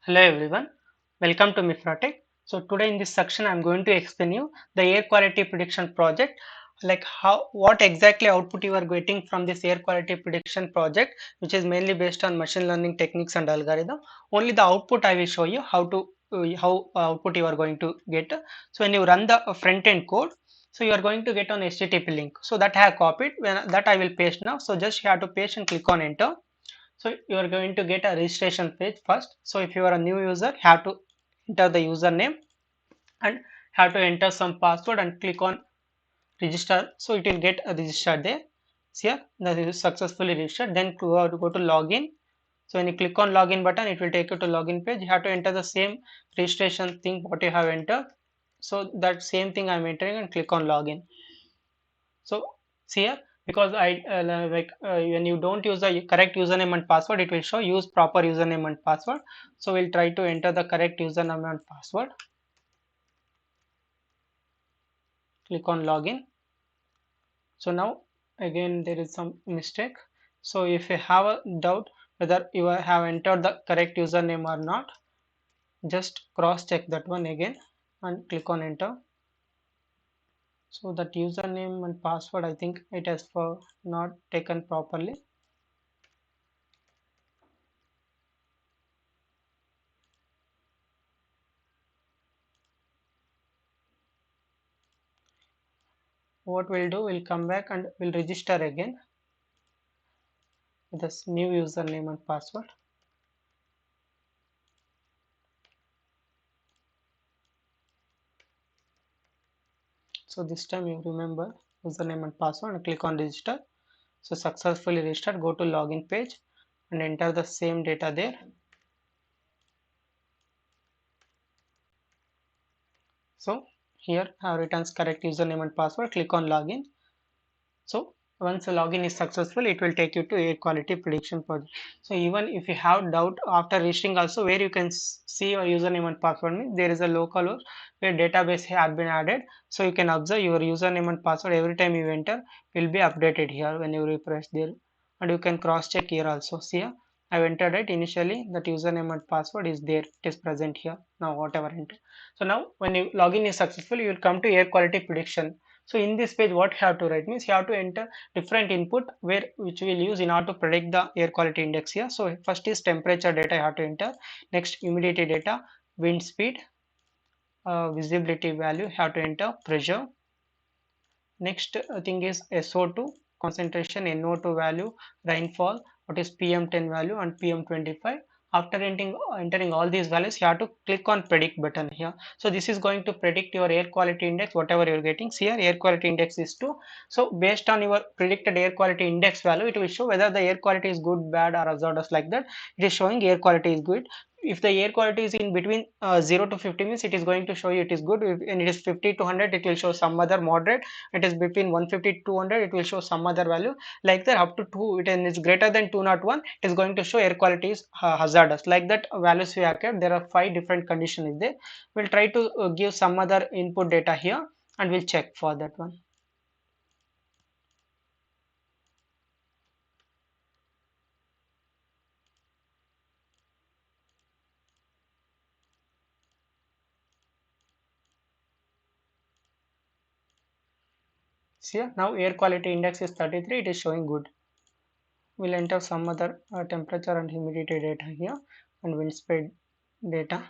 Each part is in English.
Hello everyone, welcome to Mifratech. So today in this section I am going to explain you the air quality prediction project, like what exactly output you are getting from this air quality prediction project, which is mainly based on machine learning techniques and algorithm. Only the output I will show you how output you are going to get. So when you run the front end code, so you are going to get an HTTP link. So that I have copied, when that I will paste now. So just you have to paste and click on enter. So you are going to get a registration page first. So if you are a new user, have to enter the username and have to enter some password and click on register. So it will get a registered there. See here, that is successfully registered. Then go to login. So when you click on login button, it will take you to login page. You have to enter the same registration thing what you have entered. So that same thing I'm entering and click on login. So see here, because when you don't use the correct username and password, it will show use proper username and password. So we'll try to enter the correct username and password. Click on login. So now again there is some mistake. So if you have a doubt whether you have entered the correct username or not, just cross check that one again and click on enter. So that username and password, I think it has for not taken properly. What we'll do, we'll come back and we'll register again with this new username and password. So this time you remember username and password and click on register. So successfully registered, go to login page and enter the same data there. So here have returns correct username and password, click on login. So once the login is successful, it will take you to air quality prediction project. So even if you have doubt after registering also, where you can see your username and password means there is a local host where database have been added. So you can observe your username and password every time you enter will be updated here when you refresh there. And you can cross check here also. See here, I've entered it initially, that username and password is there, it is present here. Now whatever enter. So now when you login is successful, you will come to air quality prediction. So in this page, what you have to write means you have to enter different input where which we will use in order to predict the air quality index here. So first is temperature data you have to enter. Next humidity data, wind speed, visibility value you have to enter, pressure. Next thing is SO2 concentration, NO2 value, rainfall, what is PM10 value and PM25. After entering all these values, you have to click on predict button here. So this is going to predict your air quality index, whatever you're getting. See here, air quality index is 2. So based on your predicted air quality index value, it will show whether the air quality is good, bad or hazardous, like that. It is showing air quality is good. If the air quality is in between 0 to 50 means it is going to show you it is good. And it is 50 to 100, it will show some other moderate. It is between 150 to 200, it will show some other value, like that. Up to 2, it is greater than 201, it is going to show air quality is hazardous, like that. Values we have kept, there are 5 different conditions there. We'll try to give some other input data here and we'll check for that one. See here, now air quality index is 33, it is showing good. We'll enter some other temperature and humidity data here and wind speed data.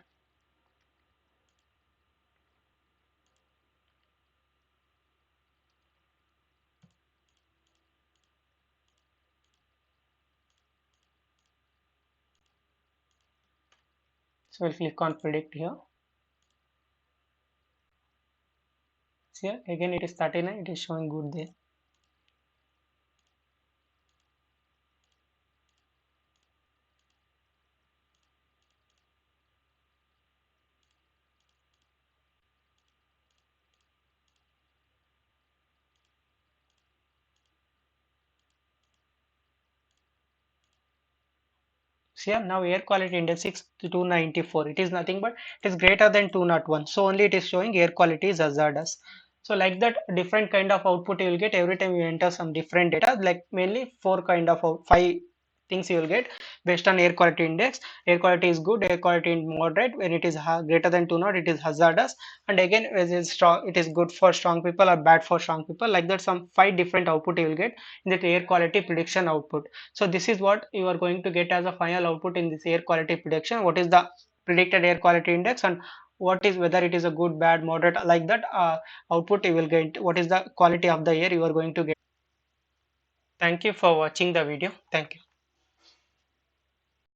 So we'll click on predict here. See here, again it is 39, it is showing good there. See here, now air quality index is 294. It is nothing but it is greater than 201. So only it is showing air quality is hazardous. So like that, different kind of output you will get every time you enter some different data. Like mainly 4 kind of 5 things you will get based on air quality index. Air quality is good, air quality is moderate. When it is greater than 2 naught, it is hazardous. And again, it is strong, it is good for strong people or bad for strong people. Like that, some 5 different output you will get in the air quality prediction output. So this is what you are going to get as a final output in this air quality prediction. What is the predicted air quality index, and what is, whether it is a good, bad, moderate, like that output you will get. What is the quality of the air you are going to get. Thank you for watching the video. Thank you.